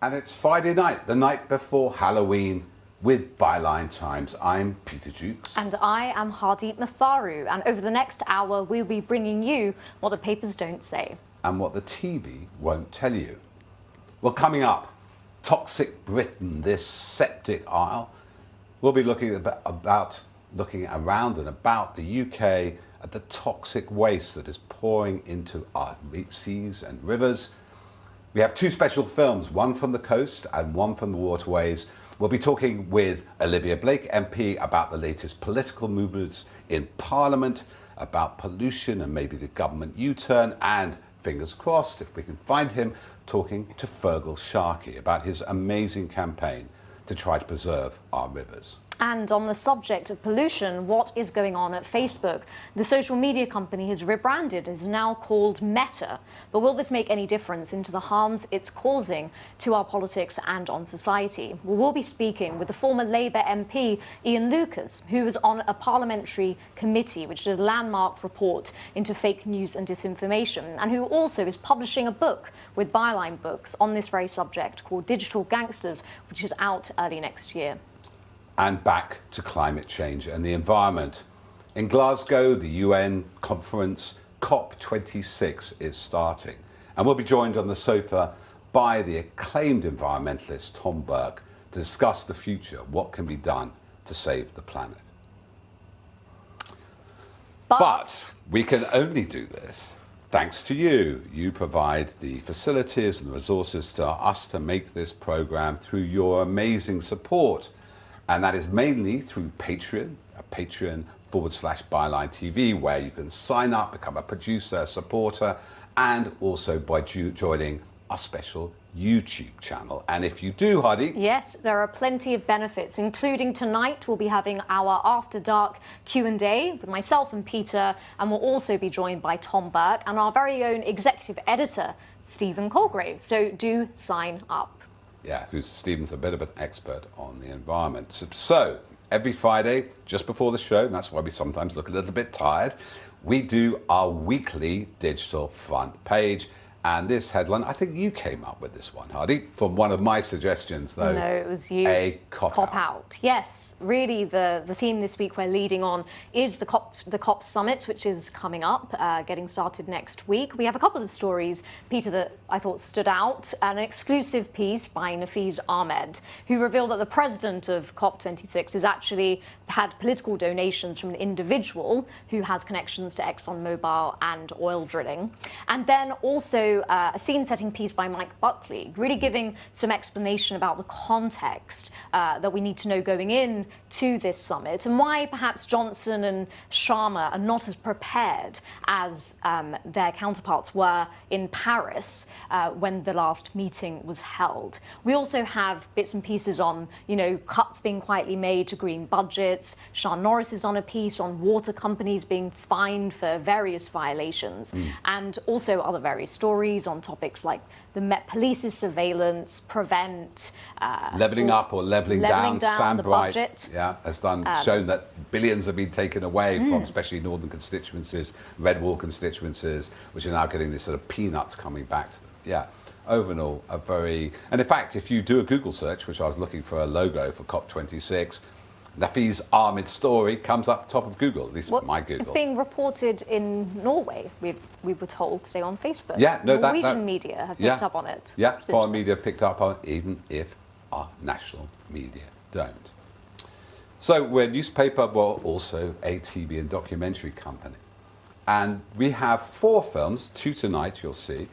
And it's Friday night, the night before Halloween, with Byline Times. I'm Peter Jukes. And I am Hardeep Matharu. And over the next hour, we'll be bringing you what the papers don't say. And what the TV won't tell you. Well, coming up, Toxic Britain, this septic isle. We'll be looking around and about the UK at the toxic waste that is pouring into our seas and rivers. We have two special films, one from the coast and one from the waterways. We'll be talking with Olivia Blake Mp about the latest political movements in Parliament, about pollution and maybe the government U-turn, and fingers crossed, if we can find him, talking to Feargal Sharkey about his amazing campaign to try to preserve our rivers. And on the subject of pollution, what is going on at Facebook? The social media company has rebranded, is now called Meta. But will this make any difference into the harms it's causing to our politics and on society? Well, we'll be speaking with the former Labour MP, Ian Lucas, who was on a parliamentary committee which did a landmark report into fake news and disinformation, and who also is publishing a book with Byline Books on this very subject called Digital Gangsters, which is out early next year. And back to climate change and the environment. In Glasgow, the UN conference COP26 is starting. And we'll be joined on the sofa by the acclaimed environmentalist Tom Burke to discuss the future, what can be done to save the planet. But we can only do this thanks to you. You provide the facilities and the resources to us to make this programme through your amazing support. And that is mainly through Patreon, Patreon/Byline TV, where you can sign up, become a producer, a supporter, and also by joining our special YouTube channel. And if you do, Hardeep... Yes, there are plenty of benefits, including tonight we'll be having our After Dark Q&A with myself and Peter, and we'll also be joined by Tom Burke and our very own executive editor, Stephen Colgrave. So do sign up. Yeah, Stephen's a bit of an expert on the environment. So every Friday, just before the show, and that's why we sometimes look a little bit tired, we do our weekly digital front page. And this headline, I think you came up with this one, Hardeep, from one of my suggestions, though. No, it was you. A cop out. Yes, really the theme this week we're leading on is the COP summit, which is coming up, getting started next week. We have a couple of stories, Peter, that I thought stood out. An exclusive piece by Nafeez Ahmed, who revealed that the president of COP26 has actually had political donations from an individual who has connections to ExxonMobil and oil drilling. And then also a scene-setting piece by Mike Buckley, really giving some explanation about the context that we need to know going in to this summit, and why perhaps Johnson and Sharma are not as prepared as their counterparts were in Paris when the last meeting was held. We also have bits and pieces on, cuts being quietly made to green budgets. Sian Norris is on a piece on water companies being fined for various violations, and also other various stories on topics like the Met Police's surveillance, Prevent, levelling up or levelling down. Sam Bright, has shown that billions have been taken away from especially northern constituencies, red wall constituencies, which are now getting this sort of peanuts coming back to them. Yeah, overall a very... And in fact, if you do a Google search, which I was looking for a logo for COP26, Nafeez Ahmed's story comes up top of Google, at least my Google. It's being reported in Norway, we were told today on Facebook. Yeah, no, Norwegian media have picked up on it. Yeah, foreign media picked up on it, even if our national media don't. So we're a newspaper, well, also a TV and documentary company. And we have 4 films, 2 tonight, you'll see,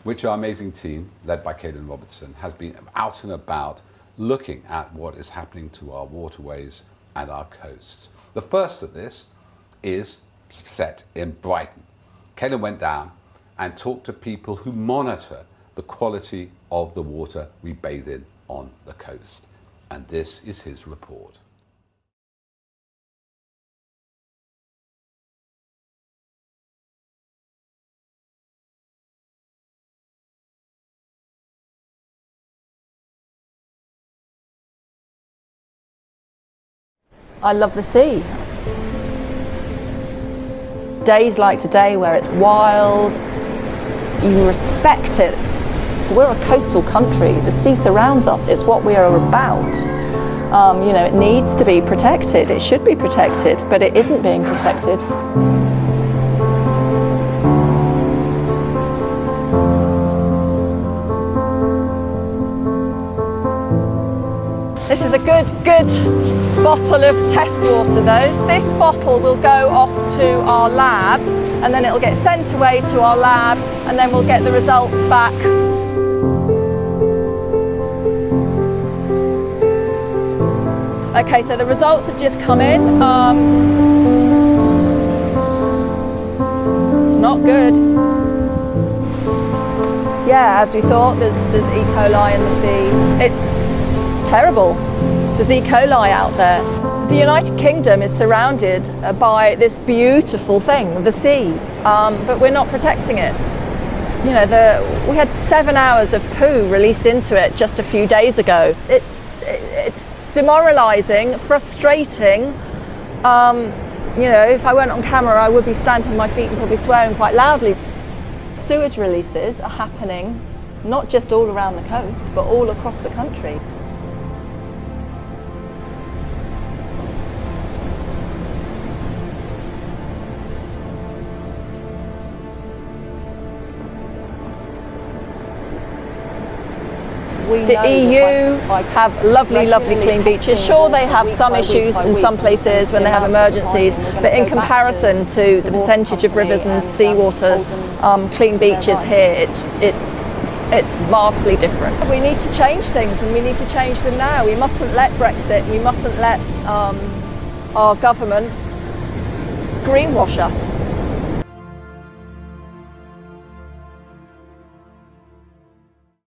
which our amazing team, led by Caden Robertson, has been out and about looking at what is happening to our waterways and our coasts. The first of this is set in Brighton. Caden went down and talked to people who monitor the quality of the water we bathe in on the coast. And this is his report. I love the sea. Days like today where it's wild, you respect it We're a coastal country. The sea surrounds us. It's what we are about. You know, it needs to be protected. It should be protected, but it isn't being protected. This is a good bottle of test water though. This bottle will go off to our lab and then it'll get sent away to our lab and then we'll get the results back. Okay, so the results have just come in. It's not good. Yeah, as we thought, there's E. coli in the sea. It's terrible. There's E. coli out there. The United Kingdom is surrounded by this beautiful thing, the sea, but we're not protecting it. You know, we had 7 hours of poo released into it just a few days ago. It's demoralising, frustrating. You know, if I weren't on camera, I would be stamping my feet and probably swearing quite loudly. Sewage releases are happening not just all around the coast, but all across the country. The EU have lovely clean beaches. Sure, they have some issues in some places when they have emergencies, but in comparison to the percentage of rivers and seawater clean beaches here, it's vastly different. We need to change things and we need to change them now. We mustn't let Brexit, we mustn't let our government greenwash us.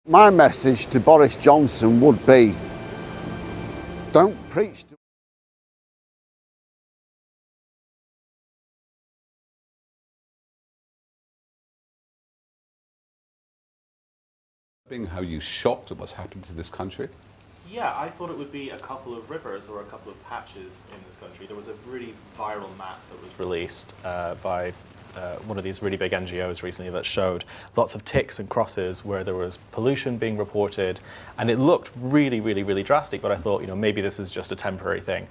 My message to Boris Johnson would be, don't preach to How you shocked at what's happened to this country? Yeah, I thought it would be a couple of rivers or a couple of patches in this country. There was a really viral map that was released by one of these really big NGOs recently that showed lots of ticks and crosses where there was pollution being reported, and it looked really drastic, but I thought, you know, maybe this is just a temporary thing.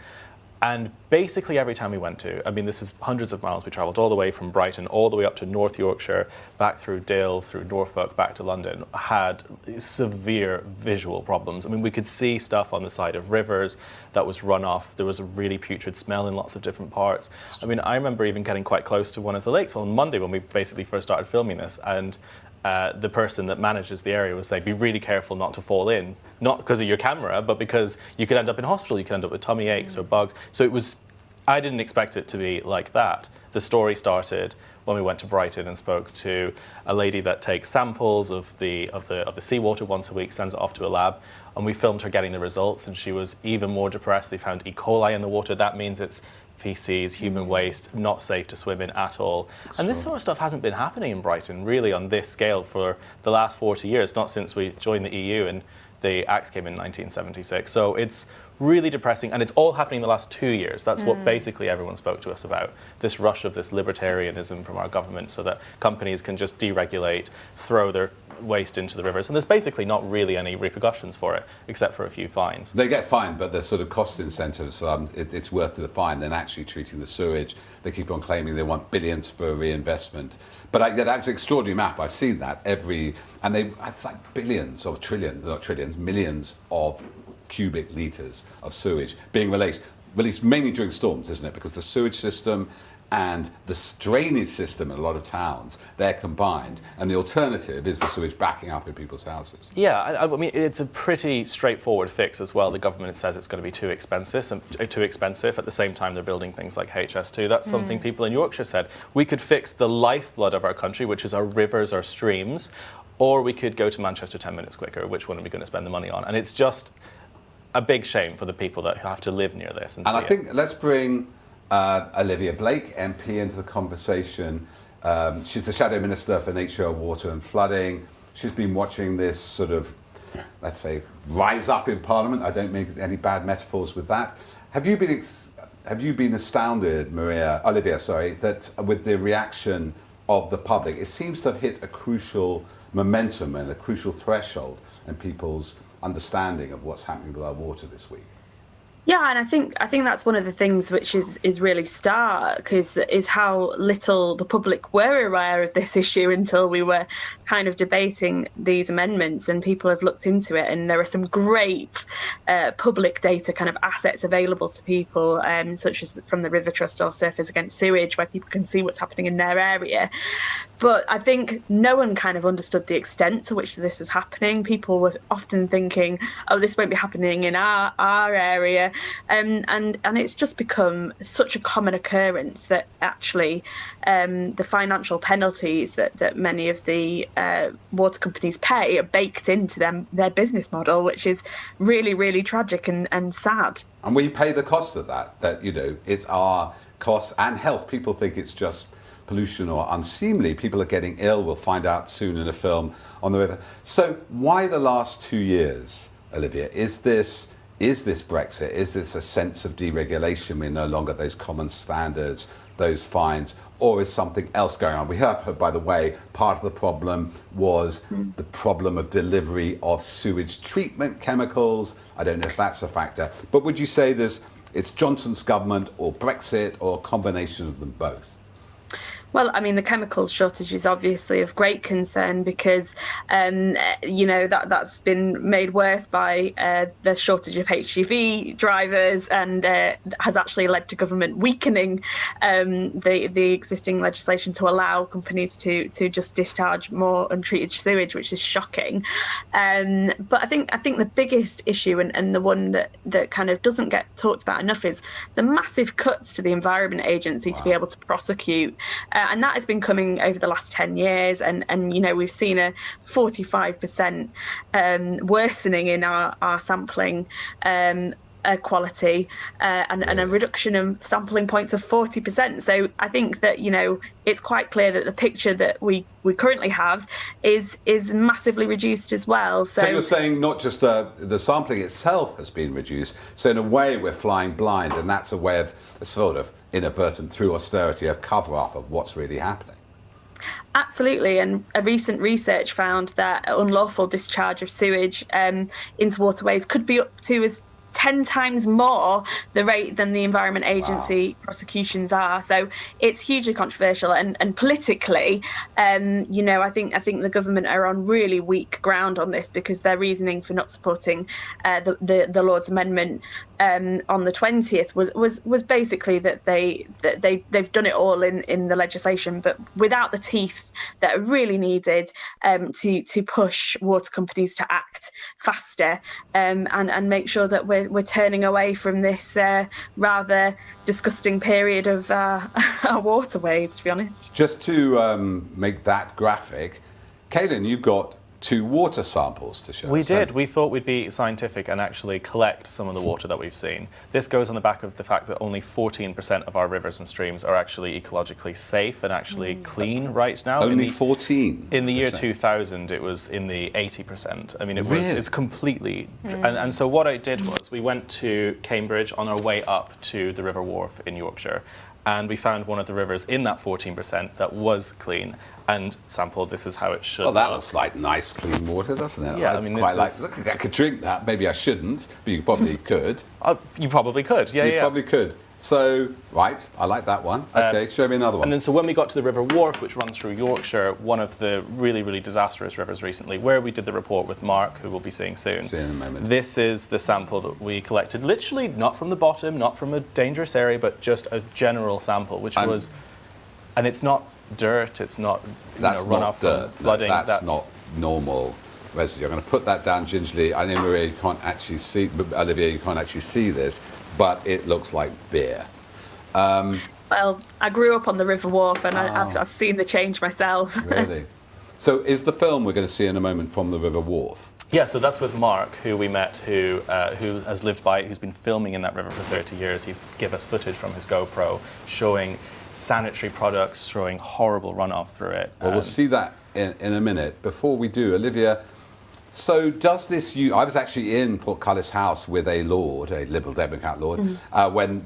And basically every time we went to, I mean, this is hundreds of miles, we travelled all the way from Brighton, all the way up to North Yorkshire, back through Dale, through Norfolk, back to London, had severe visual problems. I mean, we could see stuff on the side of rivers that was runoff. There was a really putrid smell in lots of different parts. I mean, I remember even getting quite close to one of the lakes on Monday when we basically first started filming this, and the person that manages the area was saying, be really careful not to fall in, not because of your camera, but because you could end up in hospital, you could end up with tummy aches or bugs. So it was, I didn't expect it to be like that. The story started when we went to Brighton and spoke to a lady that takes samples of the seawater once a week, sends it off to a lab, and we filmed her getting the results, and she was even more depressed. They found E. coli in the water. That means it's feces, human waste, not safe to swim in at all. And this sort of stuff hasn't been happening in Brighton really on this scale for the last 40 years, not since we joined the EU and the Acts came in 1976. So it's really depressing, and it's all happening in the last 2 years. That's what basically everyone spoke to us about, this rush of this libertarianism from our government so that companies can just deregulate, throw their waste into the rivers, and there's basically not really any repercussions for it, except for a few fines. They get fined, but there's sort of cost incentives. It's worth the fine than actually treating the sewage. They keep on claiming they want billions for reinvestment. But yeah, that's an extraordinary map. I've seen that it's like billions or trillions, not trillions, millions of cubic litres of sewage being released mainly during storms, isn't it? Because the sewage system and the drainage system in a lot of towns, they're combined. And the alternative is the sewage backing up in people's houses. Yeah, I mean, it's a pretty straightforward fix as well. The government says it's going to be too expensive. At the same time, they're building things like HS2. That's something people in Yorkshire said. We could fix the lifeblood of our country, which is our rivers, our streams, or we could go to Manchester 10 minutes quicker. Which one are we going to spend the money on? And it's just a big shame for the people that have to live near this. And I think let's bring Olivia Blake MP into the conversation. She's the Shadow Minister for Nature, Water and Flooding. She's been watching this sort of, let's say, rise up in Parliament. I don't make any bad metaphors with that. Have you been astounded, Olivia, that with the reaction of the public, it seems to have hit a crucial momentum and a crucial threshold in people's understanding of what's happening with our water this week. Yeah, and I think that's one of the things which is really stark is how little the public were aware of this issue until we were kind of debating these amendments, and people have looked into it, and there are some great public data kind of assets available to people, such as from the River Trust or Surfers Against Sewage, where people can see what's happening in their area. But I think no one kind of understood the extent to which this was happening. People were often thinking, oh, this won't be happening in our area. And it's just become such a common occurrence that actually the financial penalties that many of the water companies pay are baked into their business model, which is really, really tragic and sad. And we pay the cost of that, it's our costs and health. People think it's just pollution or unseemly. People are getting ill. We'll find out soon in a film on the river. So why the last 2 years, Olivia? Is this Brexit? Is this a sense of deregulation? We're no longer those common standards, those fines, or is something else going on? We have heard, by the way, part of the problem was the problem of delivery of sewage treatment chemicals. I don't know if that's a factor, but would you say it's Johnson's government or Brexit or a combination of them both? Well, I mean, the chemicals shortage is obviously of great concern because, that's been made worse by the shortage of HGV drivers and has actually led to government weakening the existing legislation to allow companies to just discharge more untreated sewage, which is shocking. But I think the biggest issue and the one that kind of doesn't get talked about enough is the massive cuts to the Environment Agency to be able to prosecute. And that has been coming over the last 10 years. And we've seen a 45% worsening in our sampling quality and a reduction in sampling points of 40%. So I think that, it's quite clear that the picture that we currently have is massively reduced as well. So you're saying not just the sampling itself has been reduced, so in a way we're flying blind, and that's a way of a sort of inadvertent, through austerity, of cover-up of what's really happening. Absolutely, and a recent research found that unlawful discharge of sewage into waterways could be up to as 10 times more the rate than the Environment Agency prosecutions are. So it's hugely controversial and politically, I think the government are on really weak ground on this because their reasoning for not supporting the Lord's Amendment on the 20th was basically that they've done it all in the legislation, but without the teeth that are really needed to push water companies to act faster and make sure that we're turning away from this rather disgusting period of our waterways, to be honest. Just to make that graphic, Kaylin, you've got 2 water samples to show us. We did. We thought we'd be scientific and actually collect some of the water that we've seen. This goes on the back of the fact that only 14% of our rivers and streams are actually ecologically safe and actually clean right now. Only 14%? In the year 2000, it was in the 80%. I mean, it's completely... And so what I did was we went to Cambridge on our way up to the River Wharfe in Yorkshire, and we found one of the rivers in that 14% that was clean and sampled. This is how it should look. Well, that looks like nice, clean water, doesn't it? Yeah, Look, I could drink that. Maybe I shouldn't, but you probably could. You probably could, yeah. You probably could. So, right, I like that one. Okay, show me another one. And then so when we got to the River Wharfe, which runs through Yorkshire, one of the really, really disastrous rivers recently, where we did the report with Mark, who we'll be seeing soon. See you in a moment. This is the sample that we collected, literally not from the bottom, not from a dangerous area, but just a general sample, which was... And it's not dirt, it's not runoff from flooding. That's not normal residue. I'm going to put that down gingerly. I know, Maria, you can't actually see, Olivia, you can't actually see this, but it looks like beer. Well, I grew up on the River Wharfe and I've seen the change myself. Really? So is the film we're going to see in a moment from the River Wharfe? Yeah, so that's with Mark, who we met, who has lived by it, who's been filming in that river for 30 years. He gave us footage from his GoPro showing sanitary products, showing horrible runoff through it. Well, we'll see that in a minute. Before we do, Olivia, So does this, I was actually in Portcullis House with a lord, a Liberal Democrat lord, when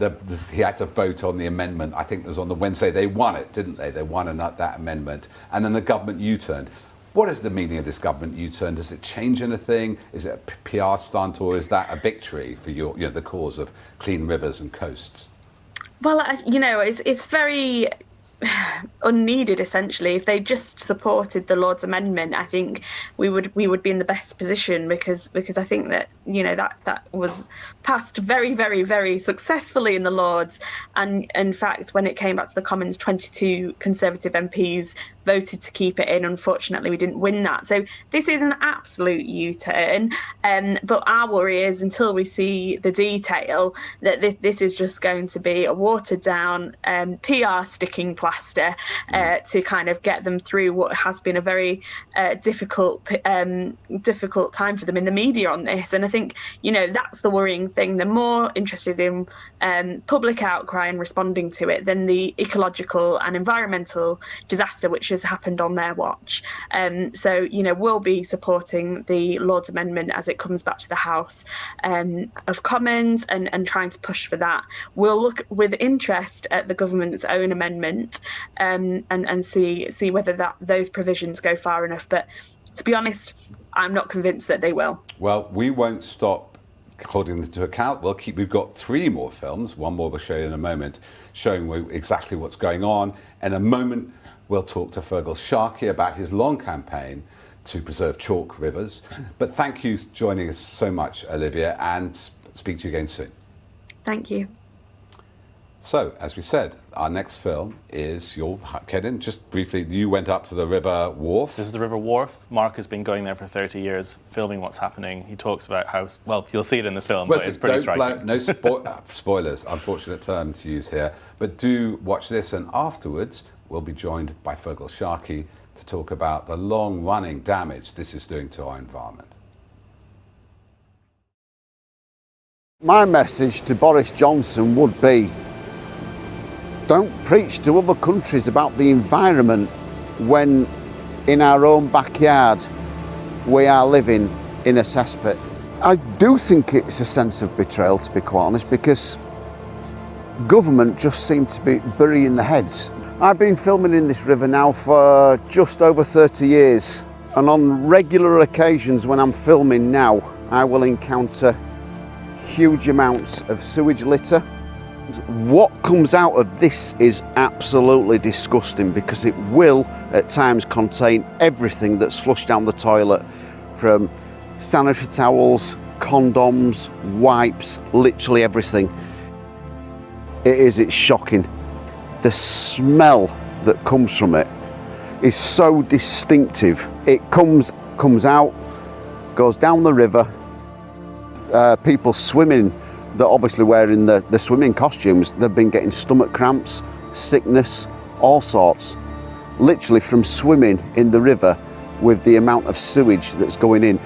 he had to vote on the amendment. I think it was on the Wednesday. They won it, didn't they? They won that amendment. And then the government U-turned. What is the meaning of this government U-turn? Does it change anything? Is it a PR stunt, or is that a victory for the cause of clean rivers and coasts? Well, it's very unneeded, essentially. If they just supported the Lord's amendment, I think we would be in the best position, because I think that that was passed very, very, very successfully in the Lords, and in fact when it came back to the Commons, 22 Conservative MPs voted to keep it in. Unfortunately, we didn't win that. So this is an absolute U-turn. But our worry is, until we see the detail, that this is just going to be a watered down PR sticking plaster to kind of get them through what has been a very difficult time for them in the media on this. And I think, that's the worrying thing. They're more interested in public outcry and responding to it than the ecological and environmental disaster which has happened on their watch. So we'll be supporting the Lord's amendment as it comes back to the House of Commons, and trying to push for that. We'll look with interest at the government's own amendment and see whether those provisions go far enough. But to be honest, I'm not convinced that they will. Well, we won't stop holding them to account. We've got 3 more films, one more we'll show you in a moment, showing you exactly what's going on. In a moment, we'll talk to Feargal Sharkey about his long campaign to preserve chalk rivers. But thank you for joining us so much, Olivia, and speak to you again soon. Thank you. So, as we said, our next film is Kedin. Just briefly, you went up to the River Wharf. This is the River Wharf. Mark has been going there for 30 years, filming what's happening. He talks about how, well, you'll see it in the film, but it's pretty striking. No spoilers, unfortunate term to use here. But do watch this, and afterwards, we'll be joined by Feargal Sharkey to talk about the long-running damage this is doing to our environment. My message to Boris Johnson would be, don't preach to other countries about the environment when in our own backyard we are living in a cesspit. I do think it's a sense of betrayal, to be quite honest, because government just seem to be burying the heads. I've been filming in this river now for just over 30 years, and on regular occasions when I'm filming now, I will encounter huge amounts of sewage litter. What comes out of this is absolutely disgusting, because it will at times contain everything that's flushed down the toilet, from sanitary towels, condoms, wipes, literally everything. It's shocking. The smell that comes from it is so distinctive. It comes out, goes down the river, people swimming, they're obviously wearing the swimming costumes, they've been getting stomach cramps, sickness, all sorts, literally from swimming in the river with the amount of sewage that's going in.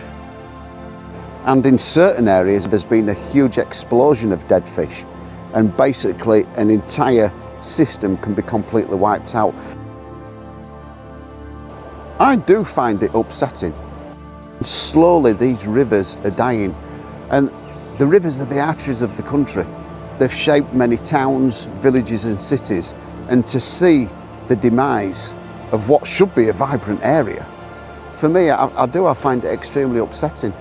And in certain areas there's been a huge explosion of dead fish, and basically an entire system can be completely wiped out. I do find it upsetting. Slowly these rivers are dying, and the rivers are the arteries of the country. They've shaped many towns, villages and cities, and to see the demise of what should be a vibrant area, for me, I find it extremely upsetting.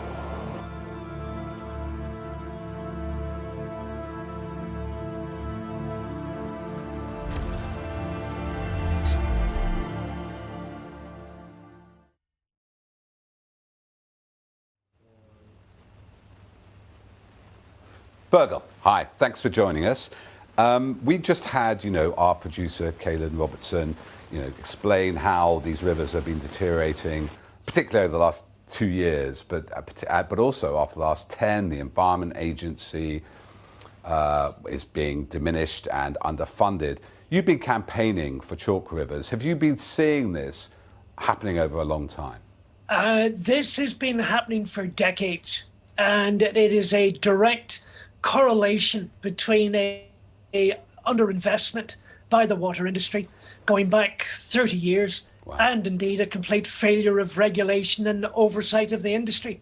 Feargal, hi, thanks for joining us. We just had, our producer, Kaylin Robertson, explain how these rivers have been deteriorating, particularly over the last 2 years, but also after the last 10, the Environment Agency is being diminished and underfunded. You've been campaigning for chalk rivers. Have you been seeing this happening over a long time? This has been happening for decades, and it is a direct correlation between a underinvestment by the water industry going back 30 years and indeed a complete failure of regulation and oversight of the industry.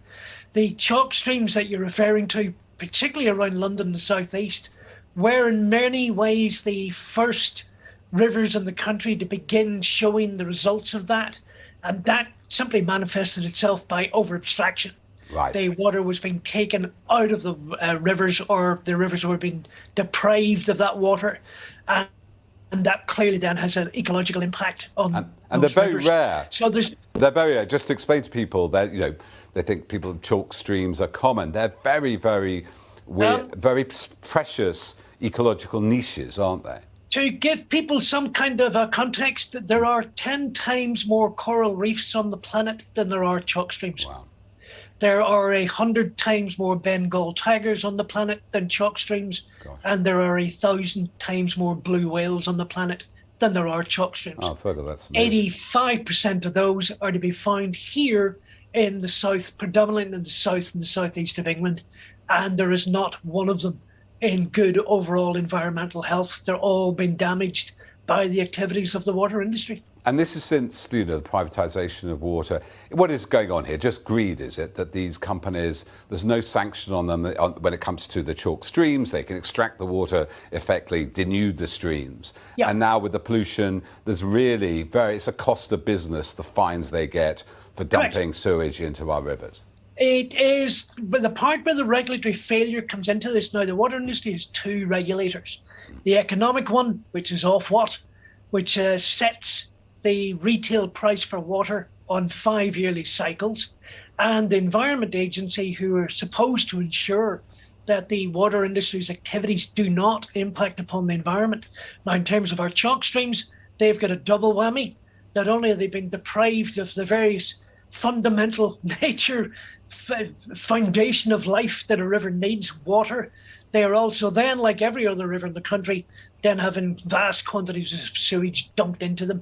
The chalk streams that you're referring to, particularly around London and the southeast, were in many ways the first rivers in the country to begin showing the results of that, and that simply manifested itself by over-abstraction. Right. The water was being taken out of the rivers, or the rivers were being deprived of that water, and that clearly then has an ecological impact on and they're very rivers. rare. So they're very rare. Just to explain to people that they think chalk streams are common. They're very, very weird, very precious ecological niches, aren't they? To give people some kind of a context, there are 10 times more coral reefs on the planet than there are chalk streams. Wow. There are 100 times more Bengal tigers on the planet than chalk streams. Gosh. And there are 1,000 times more blue whales on the planet than there are chalk streams. Oh, Feargal, that's amazing. 85% of those are to be found here in the south, predominantly in the south and the southeast of England. And there is not one of them in good overall environmental health. They're all been damaged by the activities of the water industry. And this is since the privatisation of water. What is going on here? Just greed, is it? That these companies, there's no sanction on them when it comes to the chalk streams. They can extract the water, effectively denude the streams. Yeah. And now with the pollution, there's really it's a cost of business, the fines they get for dumping sewage into our rivers. It is, but the part where the regulatory failure comes into this now, the water industry has two regulators. The economic one, which is Ofwat, which sets the retail price for water on 5 yearly cycles, and the Environment Agency, who are supposed to ensure that the water industry's activities do not impact upon the environment. Now, in terms of our chalk streams, they've got a double whammy. Not only have they been deprived of the various fundamental nature foundation of life that a river needs, water, they are also then, like every other river in the country, then having vast quantities of sewage dumped into them.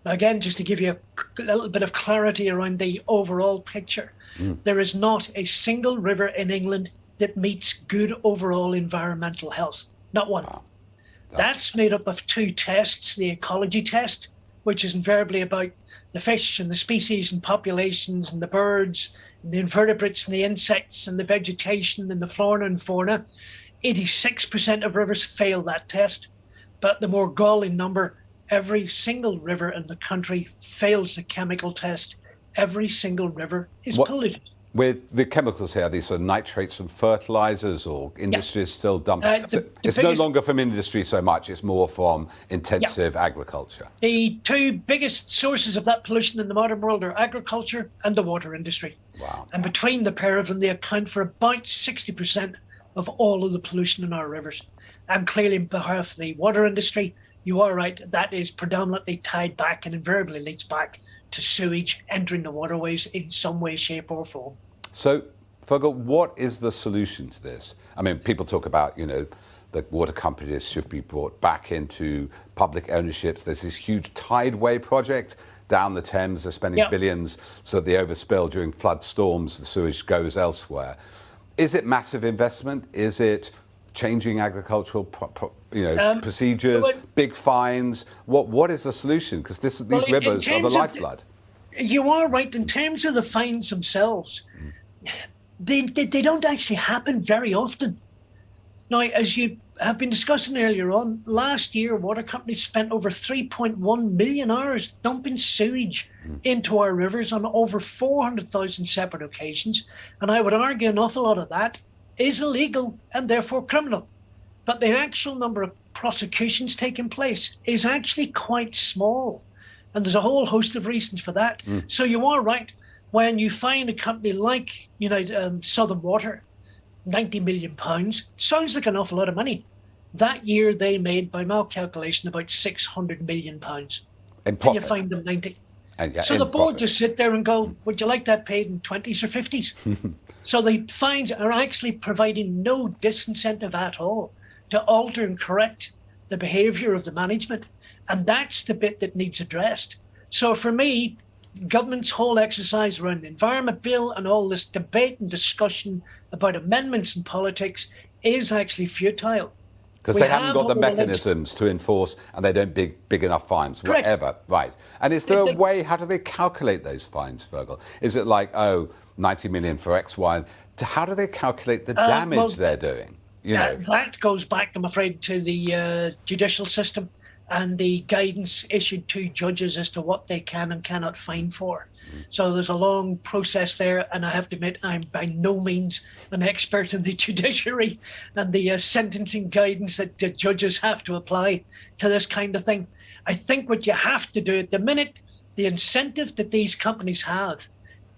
Again, just to give you a little bit of clarity around the overall picture, there is not a single river in England that meets good overall environmental health. Not one. Wow. That's made up of two tests: the ecology test, which is invariably about the fish and the species and populations and the birds and the invertebrates and the insects and the vegetation and the flora and fauna. 86% of rivers fail that test, but the more galling number, every single river in the country fails the chemical test. Every single river is polluted. With the chemicals here, these are nitrates from fertilizers, or industry is still dumping. So it's no longer from industry so much, it's more from intensive agriculture. The two biggest sources of that pollution in the modern world are agriculture and the water industry. Wow. And between the pair of them, they account for about 60% of all of the pollution in our rivers. And clearly, on behalf of the water industry, you are right, that is predominantly tied back and invariably leads back to sewage entering the waterways in some way, shape or form. So, Feargal, what is the solution to this? I mean, people talk about, the water companies should be brought back into public ownerships. There's this huge tideway project down the Thames. They're spending billions so the overspill during flood storms, the sewage goes elsewhere. Is it massive investment? Is it changing agricultural procedures, big fines? What is the solution? Because these rivers are the lifeblood. You are right. In terms of the fines themselves, they don't actually happen very often. Now, as you have been discussing earlier on, last year water companies spent over 3.1 million hours dumping sewage into our rivers on over 400,000 separate occasions. And I would argue an awful lot of that is illegal and therefore criminal. But the actual number of prosecutions taking place is actually quite small. And there's a whole host of reasons for that. So you are right. When you find a company like Southern Water, £90 million, sounds like an awful lot of money. That year they made, by my calculation, about £600 million. In profit. And you find them 90. So the board just sit there and go, would you like that paid in 20s or 50s? So the fines are actually providing no disincentive at all to alter and correct the behaviour of the management. And that's the bit that needs addressed. So for me, government's whole exercise around the Environment Bill and all this debate and discussion about amendments in politics is actually futile. Because We they haven't have got the over the legs- mechanisms to enforce, and they don't big enough fines, Correct. whatever. Right. And is there a It- way, how do they calculate those fines, Feargal? Is it like, 90 million for X, Y? How do they calculate the damage well, they're doing? You know, That goes back, I'm afraid, to the judicial system and the guidance issued to judges as to what they can and cannot fine for. So there's a long process there, and I have to admit I'm by no means an expert in the judiciary and the sentencing guidance that the judges have to apply to this kind of thing. I think what you have to do at the minute, the incentive that these companies have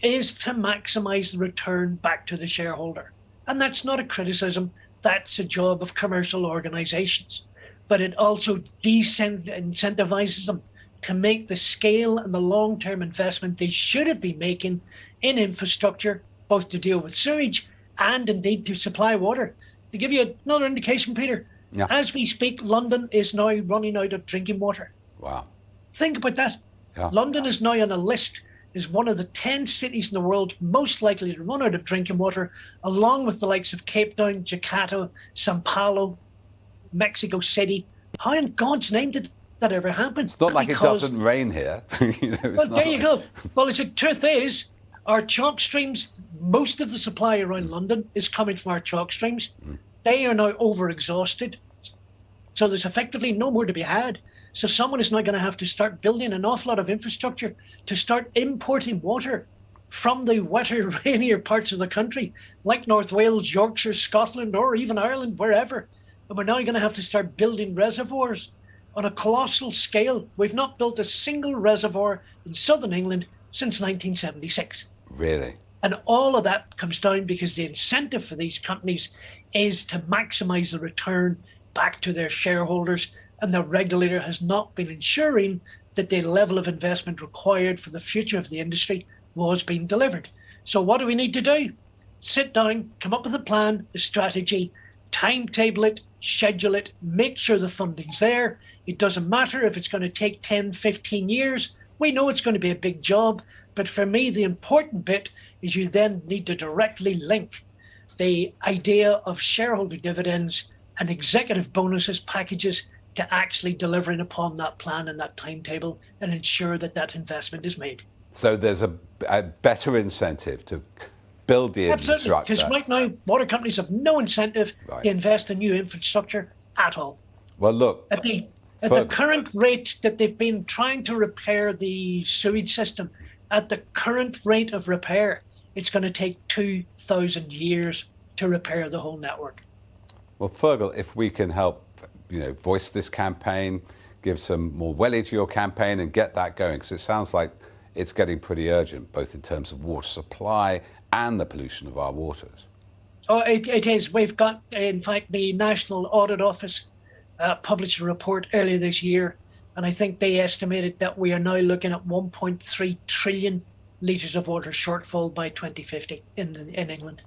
is to maximize the return back to the shareholder. And that's not a criticism, that's a job of commercial organizations. But it also incentivizes them to make the scale and the long-term investment they should have been making in infrastructure, both to deal with sewage and indeed to supply water. To give you another indication, Peter, Yeah. as we speak, London is now running out of drinking water. wow. Think about that. Yeah. London is now on a list as one of the 10 cities in the world most likely to run out of drinking water, along with the likes of Cape Town, Jakarta, Sao Paulo, Mexico City. How in God's name did that ever happen? It's not like Because- it doesn't rain here. You know, it's Well, not there you like- go. Well, the truth is, our chalk streams, most of the supply around London is coming from our chalk streams. They are now over-exhausted. So there's effectively no more to be had. So someone is now going to have to start building an awful lot of infrastructure to start importing water from the wetter, rainier parts of the country, like North Wales, Yorkshire, Scotland, or even Ireland, wherever. And we're now going to have to start building reservoirs on a colossal scale. We've not built a single reservoir in southern England since 1976. Really? And all of that comes down because the incentive for these companies is to maximize the return back to their shareholders. And the regulator has not been ensuring that the level of investment required for the future of the industry was being delivered. So what do we need to do? Sit down, come up with a plan, the strategy, timetable it, schedule it, make sure the funding's there. It doesn't matter if it's going to take 10, 15 years. We know it's going to be a big job. But for me, the important bit is you then need to directly link the idea of shareholder dividends and executive bonuses packages to actually delivering upon that plan and that timetable and ensure that that investment is made. So there's a better incentive to build the Absolutely, infrastructure. because right now, water companies have no incentive Right. to invest in new infrastructure at all. Well, look, At the For- current rate that they've been trying to repair the sewage system, at the current rate of repair, it's going to take 2,000 years to repair the whole network. well, Feargal, if we can help, voice this campaign, give some more welly to your campaign and get that going, because it sounds like it's getting pretty urgent, both in terms of water supply and the pollution of our waters. Oh, it is. We've got, in fact, the National Audit Office published a report earlier this year, and I think they estimated that we are now looking at 1.3 trillion litres of water shortfall by 2050 in England.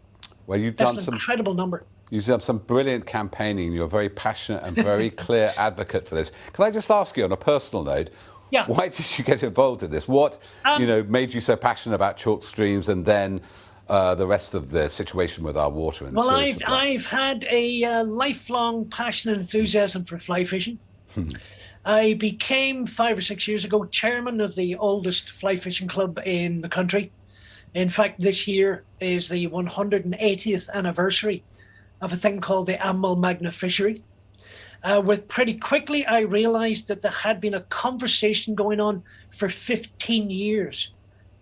Well, you've That's done an some incredible number. You've done some brilliant campaigning. You're a very passionate and very clear advocate for this. Can I just ask you on a personal note, Yeah. why did you get involved in this? What, made you so passionate about chalk streams and then the rest of the situation with our water and Well, sewage supply? I've had a lifelong passion and enthusiasm for fly fishing. I became 5 or 6 years ago chairman of the oldest fly fishing club in the country. In fact, this year is the 180th anniversary of a thing called the Ammal Magna fishery. Pretty quickly, I realised that there had been a conversation going on for 15 years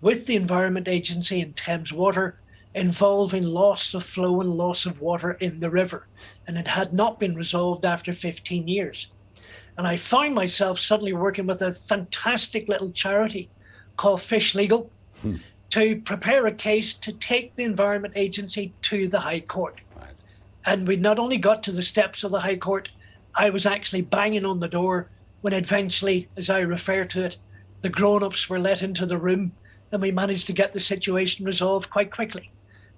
with the Environment Agency and Thames Water involving loss of flow and loss of water in the river. And it had not been resolved after 15 years. And I found myself suddenly working with a fantastic little charity called Fish Legal to prepare a case to take the Environment Agency to the High Court. Right. And we not only got to the steps of the High Court, I was actually banging on the door when eventually, as I refer to it, the grown-ups were let into the room and we managed to get the situation resolved quite quickly.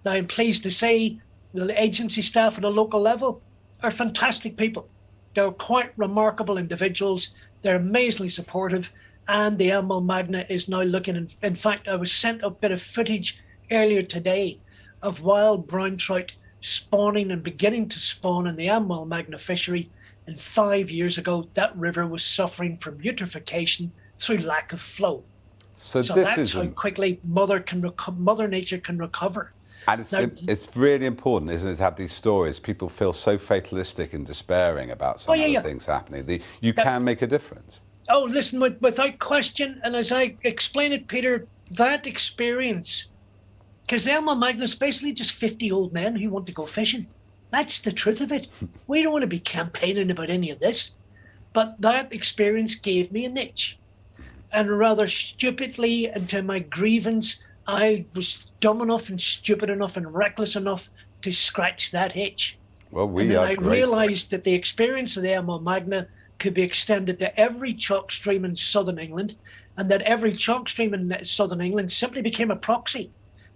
Now, I'm pleased to say the agency staff at a local level are fantastic people. They're quite remarkable individuals. They're amazingly supportive. And the Ammal Magna is now looking, in fact, I was sent a bit of footage earlier today of wild brown trout spawning and beginning to spawn in the Ammal Magna fishery And 5 years ago, that river was suffering from eutrophication through lack of flow. So So this that's is how quickly Mother Nature can recover. and Now- it's really important, isn't it, to have these stories. People feel so fatalistic and despairing about some Oh, yeah, of the yeah. things happening. You can make a difference. Oh, listen, without question, and as I explain it, Peter, that experience, because the Elmo Magnus basically just 50 old men who want to go fishing. That's the truth of it. We don't want to be campaigning about any of this. But that experience gave me an itch. And rather stupidly, and to my grievance, I was dumb enough and stupid enough and reckless enough to scratch that itch. Well, And we then are I grateful. realised that the experience of the Elmo Magna could be extended to every chalk stream in southern England, and that every chalk stream in southern England simply became a proxy.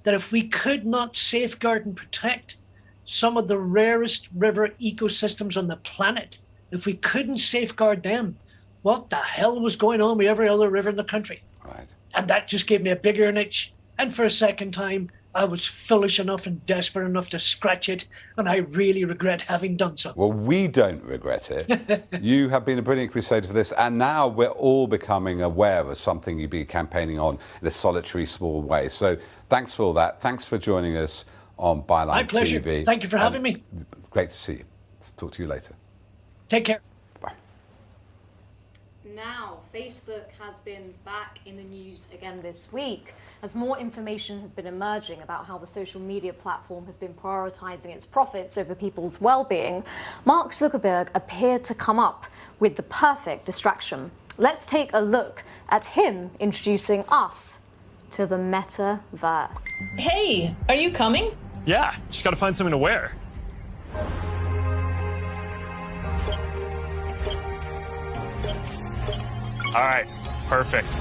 That if we could not safeguard and protect some of the rarest river ecosystems on the planet, if we couldn't safeguard them, what the hell was going on with every other river in the country? Right. And that just gave me a bigger itch. And for a second time, I was foolish enough and desperate enough to scratch it, and I really regret having done so. Well, we don't regret it. You have been a brilliant crusader for this, and now we're all becoming aware of something you've been campaigning on in a solitary, small way. So thanks for all that. Thanks for joining us on Byline My pleasure. TV. Thank you for having me. Great to see you. Let's talk to you later. Take care. Bye. Now, Facebook has been back in the news again this week as more information has been emerging about how the social media platform has been prioritising its profits over people's well-being. Mark Zuckerberg appeared to come up with the perfect distraction. Let's take a look at him introducing us to the metaverse. Hey, are you coming? Yeah, just gotta find something to wear. All right, perfect.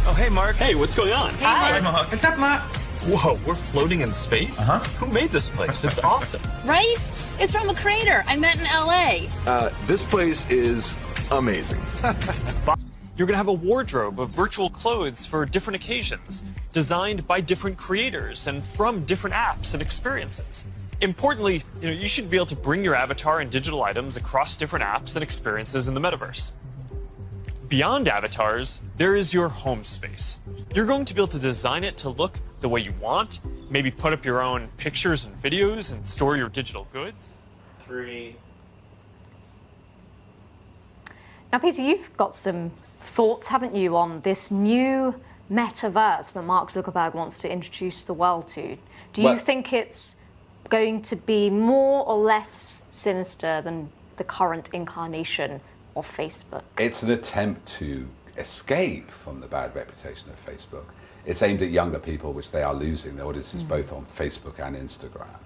Oh, hey, Mark. Hey, what's going on? Hi. What's up, Ma? Whoa, we're floating in space? Who made this place? It's awesome. Right? It's from a crater I met in LA. This place is amazing. You're gonna have a wardrobe of virtual clothes for different occasions, designed by different creators and from different apps and experiences. Importantly, you should be able to bring your avatar and digital items across different apps and experiences in the metaverse. Beyond avatars, there is your home space. You're going to be able to design it to look the way you want, maybe put up your own pictures and videos and store your digital goods. 3. Now, Peter, you've got some thoughts, haven't you, on this new metaverse that Mark Zuckerberg wants to introduce the world to? Do you think it's going to be more or less sinister than the current incarnation of Facebook? It's an attempt to escape from the bad reputation of Facebook. It's aimed at younger people, which they are losing. The audience is both on Facebook and Instagram.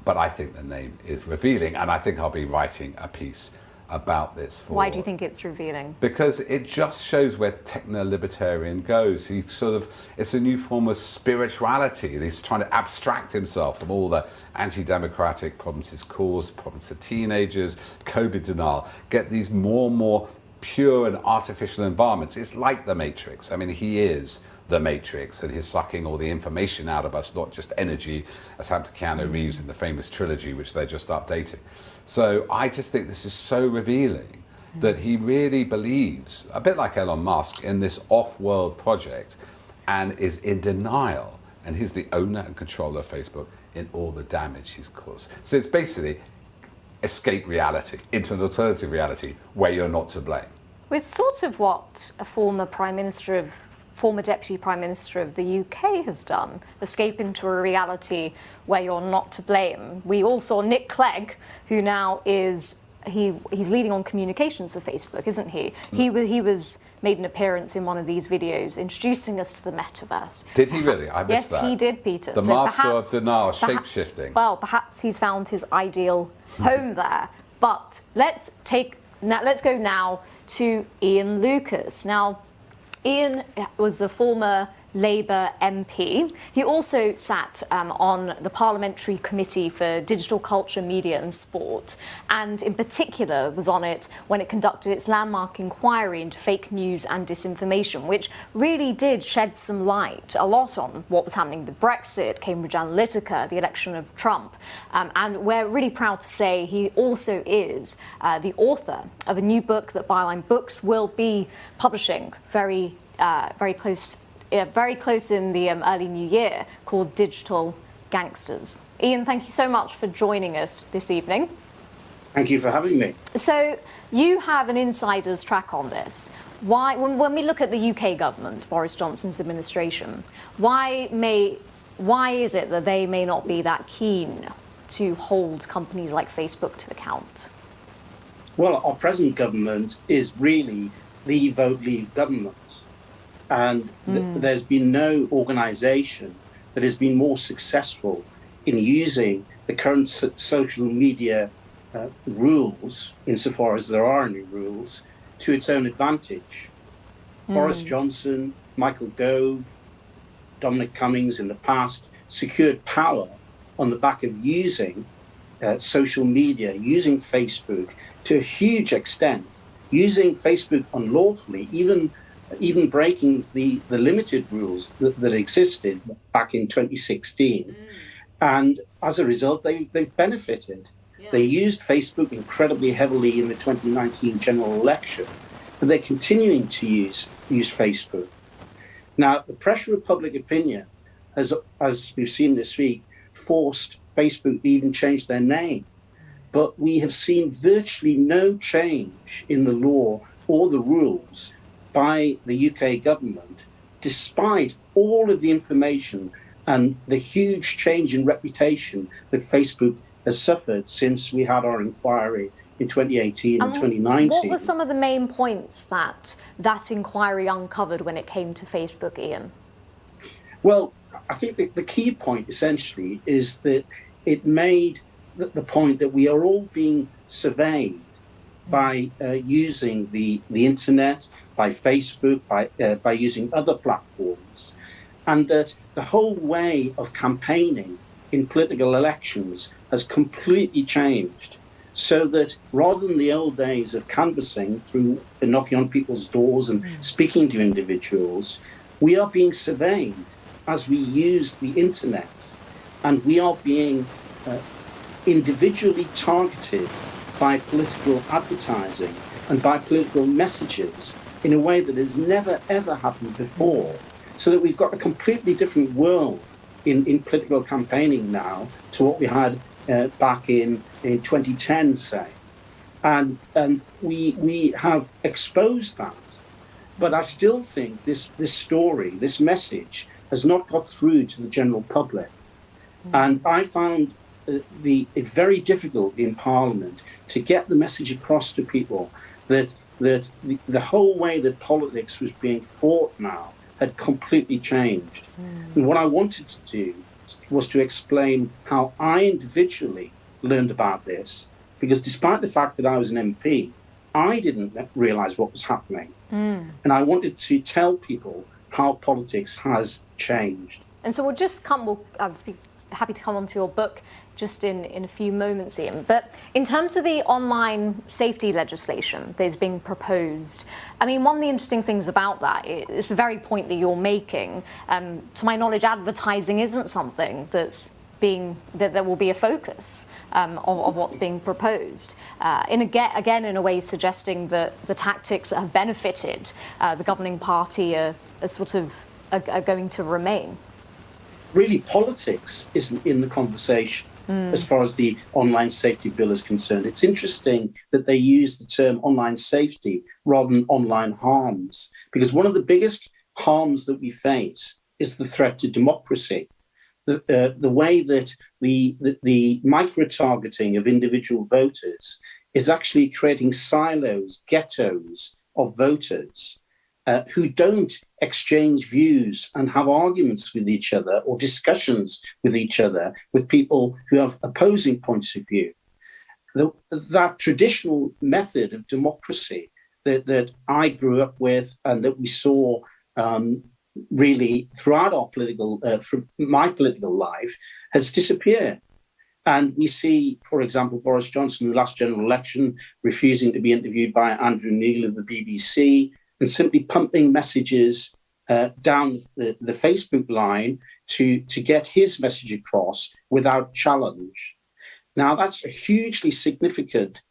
But I think the name is revealing, and I think I'll be writing a piece about this for... Why do you think it's revealing? Because it just shows where techno-libertarian goes. It's a new form of spirituality. He's trying to abstract himself from all the anti-democratic problems he's caused, problems to teenagers, COVID denial, get these more and more pure and artificial environments. It's like the Matrix. I mean, he is the Matrix, and he's sucking all the information out of us, not just energy, as happened to Keanu Reeves in the famous trilogy, which they're just updating. So I just think this is so revealing that he really believes, a bit like Elon Musk, in this off-world project and is in denial. And he's the owner and controller of Facebook in all the damage he's caused. So it's basically escape reality into an alternative reality where you're not to blame. It's sort of what a former Deputy Prime Minister of the UK has done, escape into a reality where you're not to blame. We all saw Nick Clegg, who now is, he's leading on communications of Facebook, isn't he? He was made an appearance in one of these videos introducing us to the metaverse. Did he really? I missed that. Yes, he did, Peter. The master of denial, shape-shifting. Well, perhaps he's found his ideal home there. But let's go now to Ian Lucas. Now, Ian was the former Labour MP. He also sat on the Parliamentary Committee for Digital Culture, Media and Sport, and in particular was on it when it conducted its landmark inquiry into fake news and disinformation, which really did shed some light a lot on what was happening with Brexit, Cambridge Analytica, the election of Trump. And we're really proud to say he also is the author of a new book that Byline Books will be publishing very close in the early new year, called Digital Gangsters. Ian, thank you so much for joining us this evening. Thank you for having me. So you have an insider's track on this. Why, when we look at the UK government, Boris Johnson's administration, why is it that they may not be that keen to hold companies like Facebook to account? Well, our present government is really the vote leave government. And there's been no organisation that has been more successful in using the current social media rules, insofar as there are any rules, to its own advantage. Boris Johnson, Michael Gove, Dominic Cummings in the past secured power on the back of using social media, using Facebook to a huge extent, using Facebook unlawfully, even breaking the limited rules that existed back in 2016. And as a result, they've benefited. Yeah. They used Facebook incredibly heavily in the 2019 general election, and they're continuing to use Facebook. Now, the pressure of public opinion has, as we've seen this week, forced Facebook to even change their name. But we have seen virtually no change in the law or the rules by the UK government, despite all of the information and the huge change in reputation that Facebook has suffered since we had our inquiry in 2018 and 2019. What were some of the main points that inquiry uncovered when it came to Facebook, Ian? Well, I think the key point essentially is that it made the point that we are all being surveyed by using the internet, by Facebook, by using other platforms, and that the whole way of campaigning in political elections has completely changed. So that rather than the old days of canvassing through knocking on people's doors and speaking to individuals, we are being surveyed as we use the internet, and we are being individually targeted by political advertising and by political messages in a way that has never, ever happened before. So that we've got a completely different world in political campaigning now to what we had back in 2010, say. And we have exposed that. But I still think this story, this message, has not got through to the general public. And I found it very difficult in Parliament to get the message across to people that the whole way that politics was being fought now had completely changed. And what I wanted to do was to explain how I individually learned about this, because despite the fact that I was an MP, I didn't realise what was happening. And I wanted to tell people how politics has changed. And so we'll be happy to come on to your book just in a few moments, Ian. But in terms of the online safety legislation that is being proposed, I mean, one of the interesting things about that is the very point that you're making. To my knowledge, advertising isn't something that will be a focus of what's being proposed. Again, in a way suggesting that the tactics that have benefited the governing party are going to remain. Really, politics isn't in the conversation as far as the online safety bill is concerned. It's interesting that they use the term online safety rather than online harms, because one of the biggest harms that we face is the threat to democracy. The way that the micro-targeting of individual voters is actually creating silos, ghettos of voters who don't exchange views and have arguments with each other or discussions with each other with people who have opposing points of view. That traditional method of democracy that I grew up with and that we saw really throughout our political, through my political life, has disappeared. And we see, for example, Boris Johnson in the last general election refusing to be interviewed by Andrew Neil of the BBC and simply pumping messages down the Facebook line to get his message across without challenge. Now, that's a hugely significant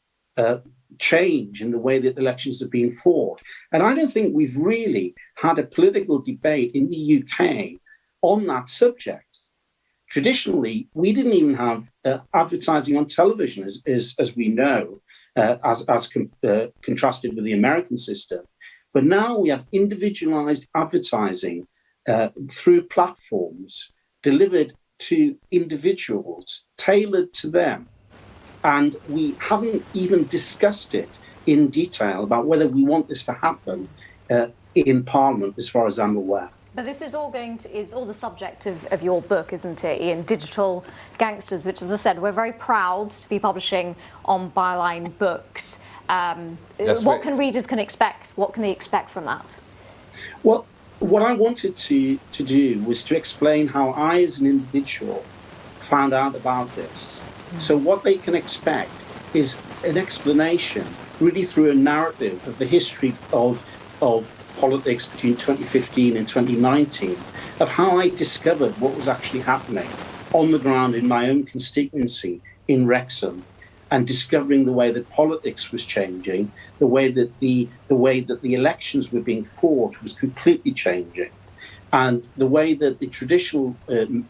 change in the way that elections have been fought. And I don't think we've really had a political debate in the UK on that subject. Traditionally, we didn't even have advertising on television, as we know, contrasted with the American system. But now we have individualized advertising through platforms delivered to individuals, tailored to them. And we haven't even discussed it in detail about whether we want this to happen in Parliament, as far as I'm aware. But this is all all the subject of your book, isn't it, Ian? Digital Gangsters, which, as I said, we're very proud to be publishing on Byline Books. What can readers expect? What can they expect from that? Well, what I wanted to do was to explain how I, as an individual, found out about this. So what they can expect is an explanation, really through a narrative of the history of politics between 2015 and 2019, of how I discovered what was actually happening on the ground in my own constituency in Wrexham, and discovering the way that politics was changing, the way that the elections were being fought was completely changing, and the way that the traditional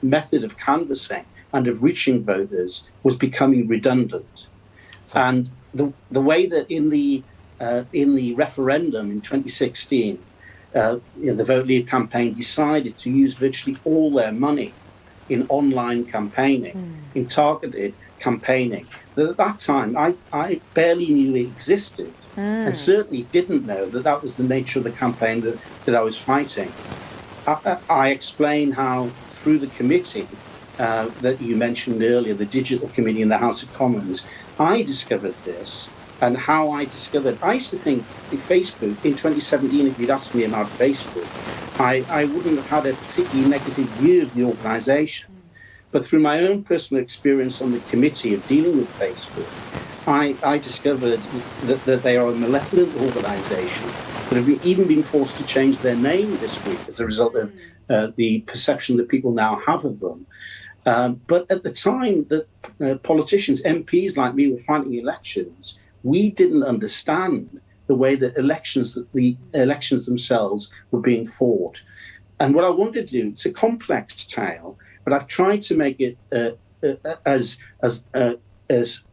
method of canvassing and of reaching voters was becoming redundant. And the way that in the referendum in 2016, the Vote Leave campaign decided to use virtually all their money in online campaigning, in targeted campaigning. At that time, I barely knew it existed, and certainly didn't know that was the nature of the campaign that I was fighting. I explained how through the committee that you mentioned earlier, the Digital Committee in the House of Commons, I discovered this. And how I discovered, I used to think that Facebook in 2017, if you'd asked me about Facebook, I wouldn't have had a particularly negative view of the organisation. But through my own personal experience on the committee of dealing with Facebook, I discovered that they are a malevolent organisation that have even been forced to change their name this week as a result of the perception that people now have of them. But at the time that politicians, MPs like me, were fighting elections, we didn't understand the way that the elections themselves were being fought. And what I wanted to do, it's a complex tale, but I've tried to make it as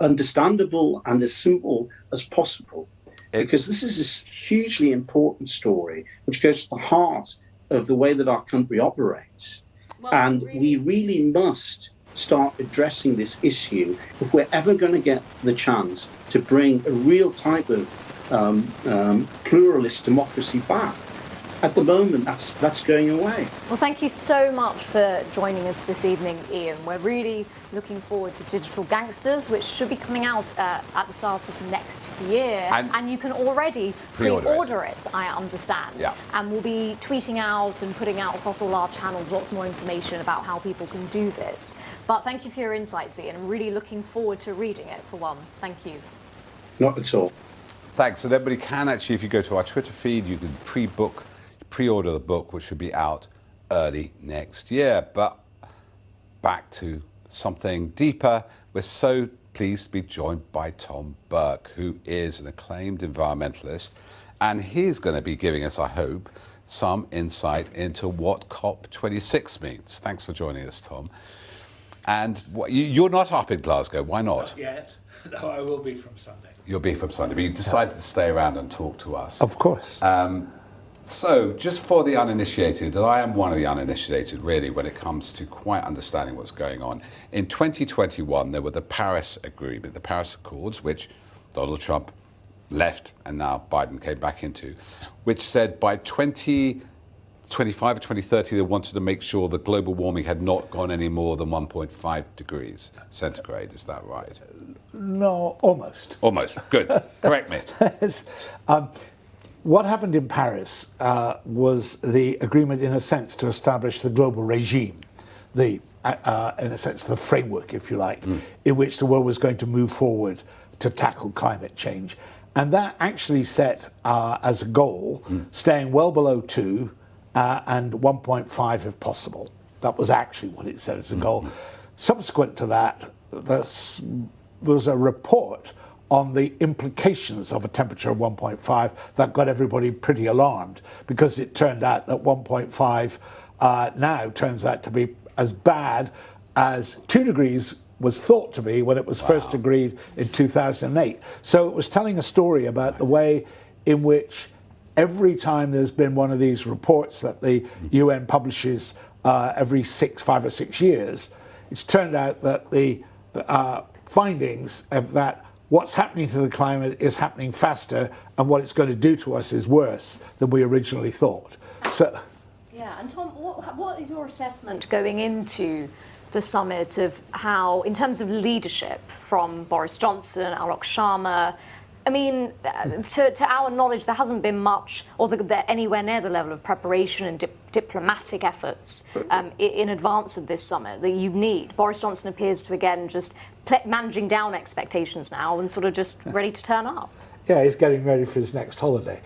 understandable and as simple as possible, because this is a hugely important story which goes to the heart of the way that our country operates. Well, and we really must start addressing this issue if we're ever going to get the chance to bring a real type of pluralist democracy back. At the moment, that's going away. Well, thank you so much for joining us this evening, Ian. We're really looking forward to Digital Gangsters, which should be coming out at the start of next year. And you can already pre-order it, I understand. Yeah. And we'll be tweeting out and putting out across all our channels lots more information about how people can do this. But thank you for your insights, Ian. I'm really looking forward to reading it, for one. Thank you. Not at all. Thanks. And everybody can actually, if you go to our Twitter feed, you can pre-order the book, which should be out early next year. But back to something deeper. We're so pleased to be joined by Tom Burke, who is an acclaimed environmentalist, and he's going to be giving us, I hope, some insight into what COP26 means. Thanks for joining us, Tom. And you're not up in Glasgow. Why not? Not yet. No, I will be from Sunday. You'll be from Sunday, but you decided to stay around and talk to us. Of course. So, just for the uninitiated, and I am one of the uninitiated really when it comes to quite understanding what's going on. In 2021, there were the Paris Agreement, the Paris Accords, which Donald Trump left and now Biden came back into, which said by 2025 or 2030, they wanted to make sure that global warming had not gone any more than 1.5 degrees centigrade. Is that right? No, almost. Almost. Good. Correct me. what happened in Paris was the agreement, in a sense, to establish the global regime, in a sense, the framework, if you like, in which the world was going to move forward to tackle climate change. And that actually set as a goal staying well below 2 and 1.5 if possible. That was actually what it said as a goal. Subsequent to that, there was a report on the implications of a temperature of 1.5 that got everybody pretty alarmed, because it turned out that 1.5 now turns out to be as bad as 2 degrees was thought to be when it was first agreed in 2008. So it was telling a story about the way in which every time there's been one of these reports that the UN publishes every 5 or 6 years, it's turned out that the findings of that what's happening to the climate is happening faster, and what it's going to do to us is worse than we originally thought. So, yeah, and Tom, what is your assessment going into the summit of how, in terms of leadership from Boris Johnson, Alok Sharma? I mean, to our knowledge, there hasn't been much, or anywhere near the level of preparation and diplomatic efforts in advance of this summit that you need. Boris Johnson appears to, again, just managing down expectations now and sort of just ready to turn up. Yeah, he's getting ready for his next holiday.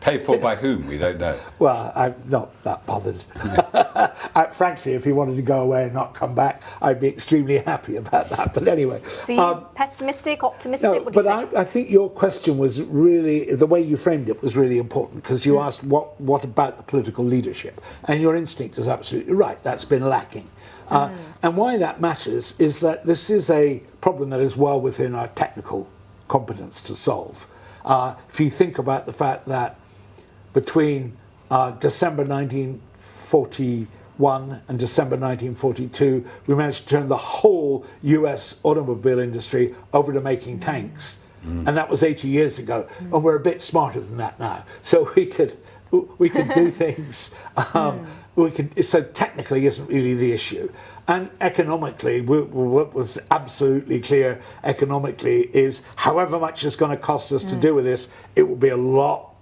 Paid for by whom? We don't know. Well, I'm not that bothered. Frankly, if he wanted to go away and not come back, I'd be extremely happy about that. But anyway. So you pessimistic, optimistic? No, what do you think? I think your question was really, the way you framed it was really important, because you asked what about the political leadership? And your instinct is absolutely right. That's been lacking. And why that matters is that this is a problem that is well within our technical competence to solve. If you think about the fact that between December 1941 and December 1942, we managed to turn the whole US automobile industry over to making tanks. And that was 80 years ago. And we're a bit smarter than that now. So we could do things. So technically isn't really the issue. And economically, what was absolutely clear economically is however much it's going to cost us to do with this, it will be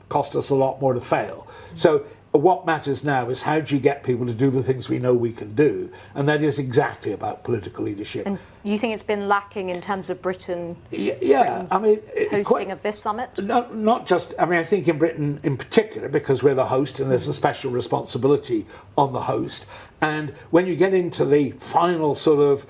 cost us a lot more to fail. So what matters now is how do you get people to do the things we know we can do? And that is exactly about political leadership. And you think it's been lacking in terms of Britain's hosting of this summit? Not just, I think in Britain in particular, because we're the host and there's a special responsibility on the host. And when you get into the final sort of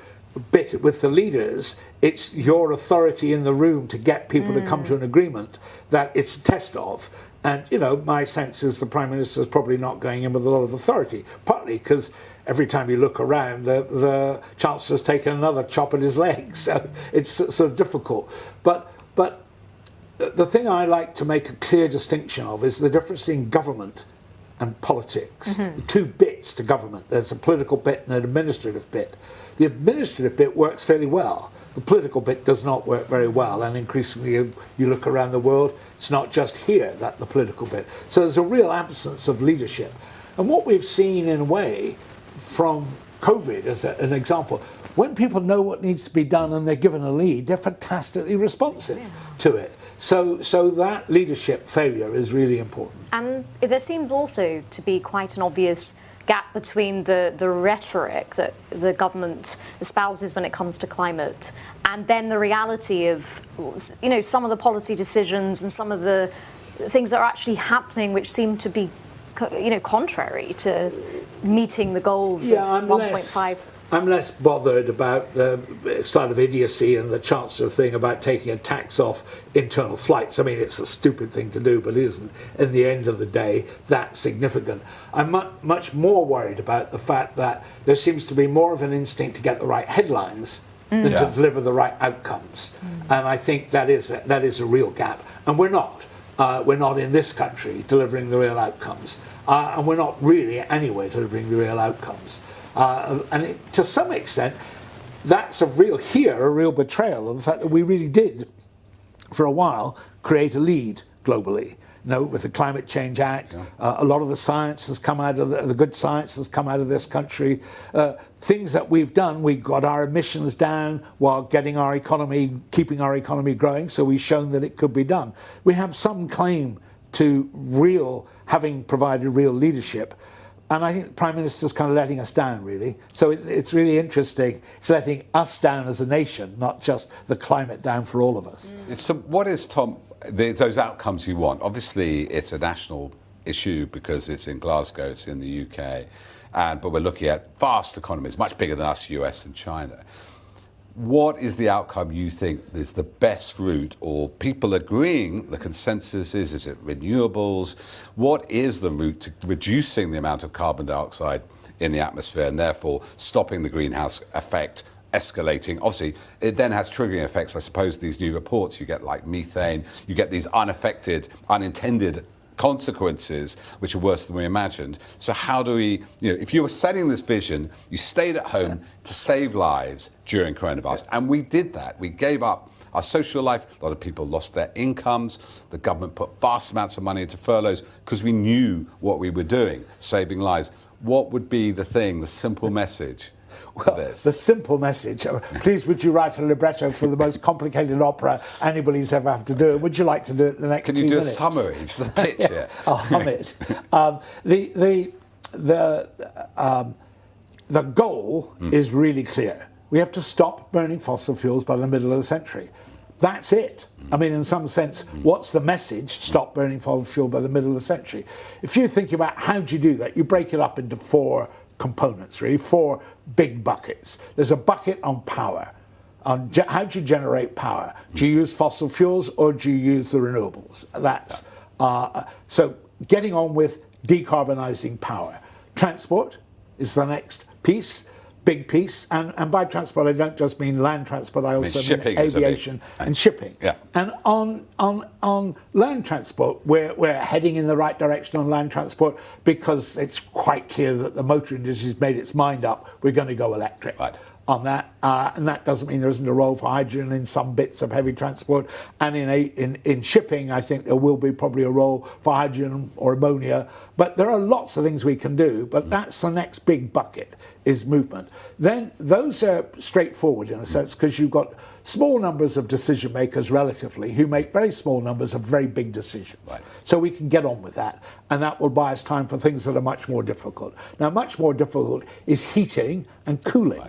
bit with the leaders, it's your authority in the room to get people to come to an agreement that it's a test of. And, my sense is the Prime Minister is probably not going in with a lot of authority, partly because every time you look around, the Chancellor's taken another chop at his leg, so it's sort of difficult. But the thing I like to make a clear distinction of is the difference between government and politics. Two bits to government. There's a political bit and an administrative bit. The administrative bit works fairly well. The political bit does not work very well, and increasingly you look around the world, it's not just here that the political bit. So there's a real absence of leadership. And what we've seen in a way from COVID as an example, when people know what needs to be done and they're given a lead, they're fantastically responsive to it. So that leadership failure is really important. And there seems also to be quite an obvious gap between the rhetoric that the government espouses when it comes to climate and then the reality of, some of the policy decisions and some of the things that are actually happening which seem to be, contrary to meeting the goals of 1.5. I'm less bothered about the sort of idiocy and the Chancellor thing about taking a tax off internal flights. It's a stupid thing to do, but it isn't, in the end of the day, that significant. I'm much more worried about the fact that there seems to be more of an instinct to get the right headlines than to deliver the right outcomes. And I think that is a real gap. And we're not. We're not in this country delivering the real outcomes. And we're not really anyway delivering the real outcomes. To some extent, that's a real betrayal of the fact that we really did, for a while, create a lead globally. with the Climate Change Act. A lot of the science has come out of the good science has come out of this country. Things that we've done, we got our emissions down while keeping our economy growing, so we've shown that it could be done. We have some claim to having provided real leadership. And I think the Prime Minister's kind of letting us down, really. So it's really interesting. It's letting us down as a nation, not just the climate down for all of us. So what is, Tom, those outcomes you want? Obviously, it's a national issue because it's in Glasgow, it's in the UK, but we're looking at vast economies, much bigger than us, US and China. What is the outcome you think is the best route, or people agreeing the consensus is it renewables? What is the route to reducing the amount of carbon dioxide in the atmosphere and therefore stopping the greenhouse effect escalating? Obviously, it then has triggering effects. I suppose these new reports, you get like methane, you get these unaffected, unintended consequences which are worse than we imagined. So how do we, if you were setting this vision, you stayed at home to save lives during coronavirus, and we did that. We gave up our social life. A lot of people lost their incomes. The government put vast amounts of money into furloughs because we knew what we were doing, saving lives. What would be the simple message? Well, the simple message, please would you write a libretto for the most complicated opera anybody's ever had to do? Would you like to do it in the next 2 minutes? Can you do a summary? It's the pitch here. I'll hum it. The goal is really clear. We have to stop burning fossil fuels by the middle of the century. That's it. I mean, in some sense, what's the message? Stop burning fossil fuel by the middle of the century. If you think about how do you do that, you break it up into 4 components, really, 4 big buckets. There's a bucket on power. On how do you generate power? Do you use fossil fuels or do you use the renewables? That's so getting on with decarbonising power. Transport is the next piece, big piece, and by transport I don't just mean land transport, I also mean aviation and shipping. Yeah. And on land transport, we're heading in the right direction on land transport because it's quite clear that the motor industry has made its mind up. We're going to go electric on that, and that doesn't mean there isn't a role for hydrogen in some bits of heavy transport. And in shipping, I think there will be probably a role for hydrogen or ammonia. But there are lots of things we can do. But that's the next big bucket, is movement. Then those are straightforward in a sense because you've got small numbers of decision makers relatively who make very small numbers of very big decisions. So we can get on with that, and that will buy us time for things that are much more difficult. Now, much more difficult is heating and cooling.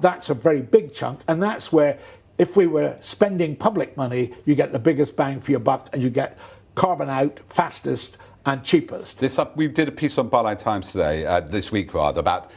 That's a very big chunk, and that's where if we were spending public money, you get the biggest bang for your buck and you get carbon out fastest and cheapest. We did a piece on Byline Times today, this week rather, about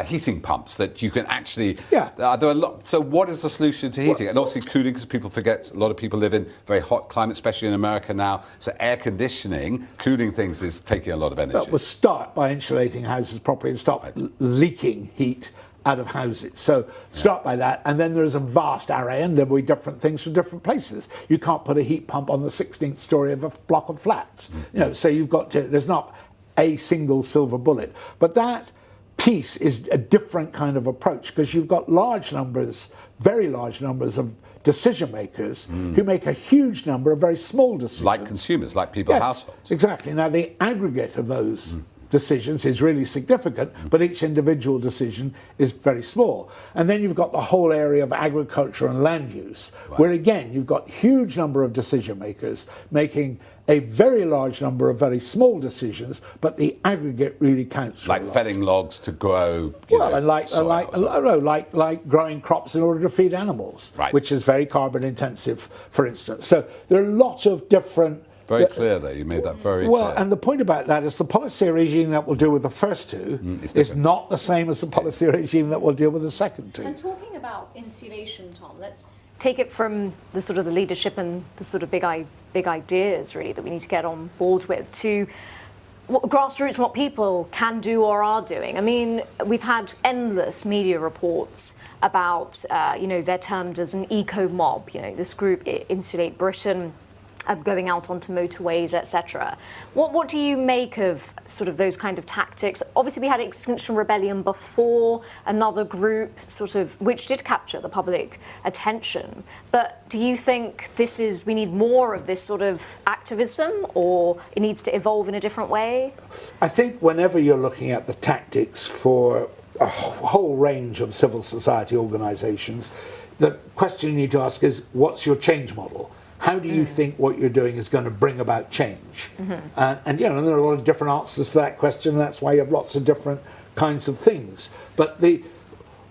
heating pumps that you can actually. There are a lot. So, what is the solution to heating? And obviously, cooling, because people forget. A lot of people live in very hot climate, especially in America now. So, air conditioning, cooling things is taking a lot of energy. But we'll start by insulating houses properly and stop leaking heat out of houses. So start by that, and then there's a vast array, and there will be different things for different places. You can't put a heat pump on the 16th story of a block of flats. So you've got to. There's not a single silver bullet, but that piece is a different kind of approach because you've got large numbers, very large numbers of decision makers who make a huge number of very small decisions, like consumers, like people, households. Exactly. Now the aggregate of those decisions is really significant, but each individual decision is very small. And then you've got the whole area of agriculture and land use, where again you've got huge number of decision makers making a very large number of very small decisions, but the aggregate really counts. Like felling logs to grow. Like growing crops in order to feed animals, which is very carbon intensive, for instance. So there are lots of different. Very clear there, you made that very clear. Well, and the point about that is the policy regime that will deal with the first two is not the same as the policy regime that will deal with the second two. And talking about insulation, Tom, let's take it from the sort of the leadership and the sort of big ideas, really, that we need to get on board with, to what grassroots, what people can do or are doing. I mean, we've had endless media reports about, they're termed as an eco-mob, this group, Insulate Britain, going out onto motorways, etc. What do you make of sort of those kind of tactics? Obviously, we had Extinction Rebellion before, another group sort of which did capture the public attention. But do you think we need more of this sort of activism, or it needs to evolve in a different way? I think whenever you're looking at the tactics for a whole range of civil society organisations, the question you need to ask is, what's your change model? How do you think what you're doing is going to bring about change? And there are a lot of different answers to that question. That's why you have lots of different kinds of things. But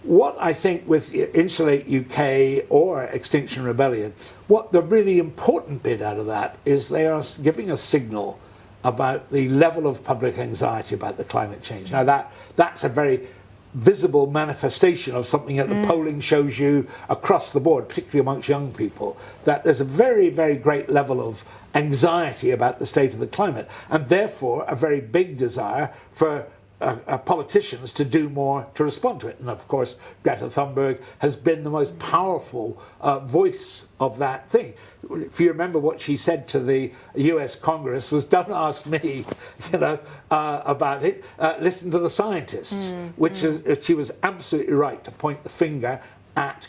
what I think with Insulate UK or Extinction Rebellion, what the really important bit out of that is they are giving a signal about the level of public anxiety about the climate change. Now that's a very visible manifestation of something that the polling shows you across the board, particularly amongst young people, that there's a very, very great level of anxiety about the state of the climate, and therefore a very big desire for politicians to do more to respond to it. And of course, Greta Thunberg has been the most powerful voice of that thing. If you remember what she said to the US Congress was, don't ask me, about it, listen to the scientists, which is, she was absolutely right to point the finger at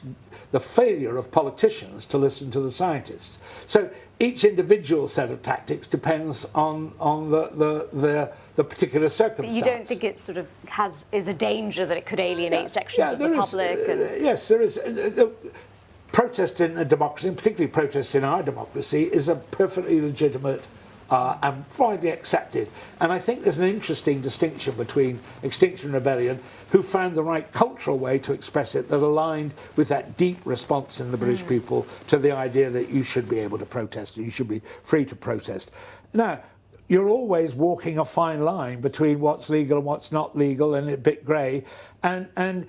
the failure of politicians to listen to the scientists. So each individual set of tactics depends on the particular circumstance. You don't think it sort of is a danger that it could alienate sections of the public? Yes, there is. Protest in a democracy, and particularly protest in our democracy, is a perfectly legitimate and widely accepted. And I think there's an interesting distinction between Extinction Rebellion, who found the right cultural way to express it that aligned with that deep response in the British people to the idea that you should be able to protest and you should be free to protest. Now, you're always walking a fine line between what's legal and what's not legal, and a bit grey. And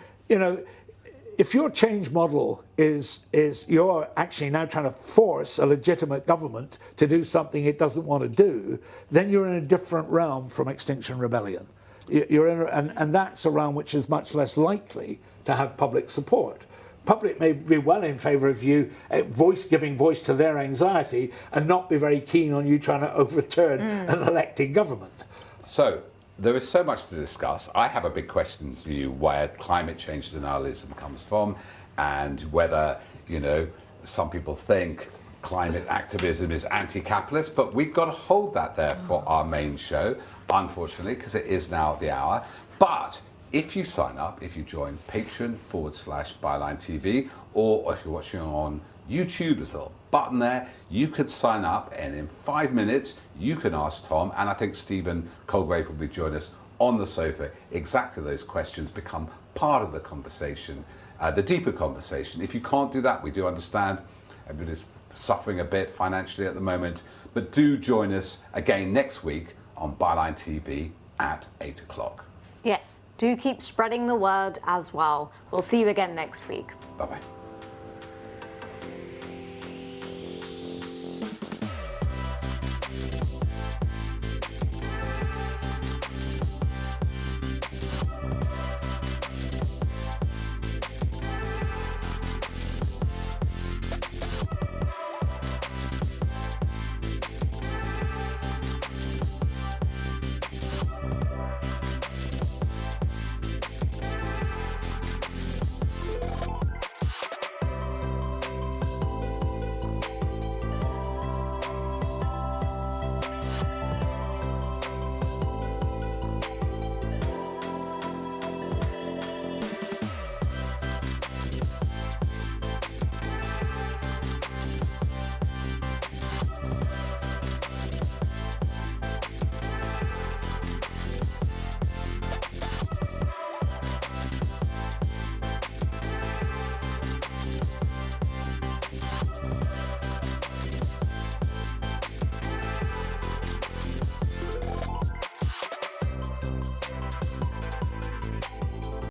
if your change model is you're actually now trying to force a legitimate government to do something it doesn't want to do, then you're in a different realm from Extinction Rebellion. And that's a realm which is much less likely to have public support. Public may be well in favour of you giving voice to their anxiety and not be very keen on you trying to overturn an elected government. So there is so much to discuss. I have a big question for you, where climate change denialism comes from, and whether, some people think climate activism is anti-capitalist, but we've got to hold that there for our main show, unfortunately, because it is now the hour. But if you sign up, if you join Patreon/Byline TV, or if you're watching on YouTube, there's a little button there, you could sign up, and in 5 minutes you can ask Tom, and I think Stephen Colgrave will be joining us on the sofa. Exactly those questions become part of the conversation, the deeper conversation. If you can't do that, we do understand everybody's suffering a bit financially at the moment, but do join us again next week on Byline TV at 8 o'clock. Yes, do keep spreading the word as well. We'll see you again next week. Bye-bye.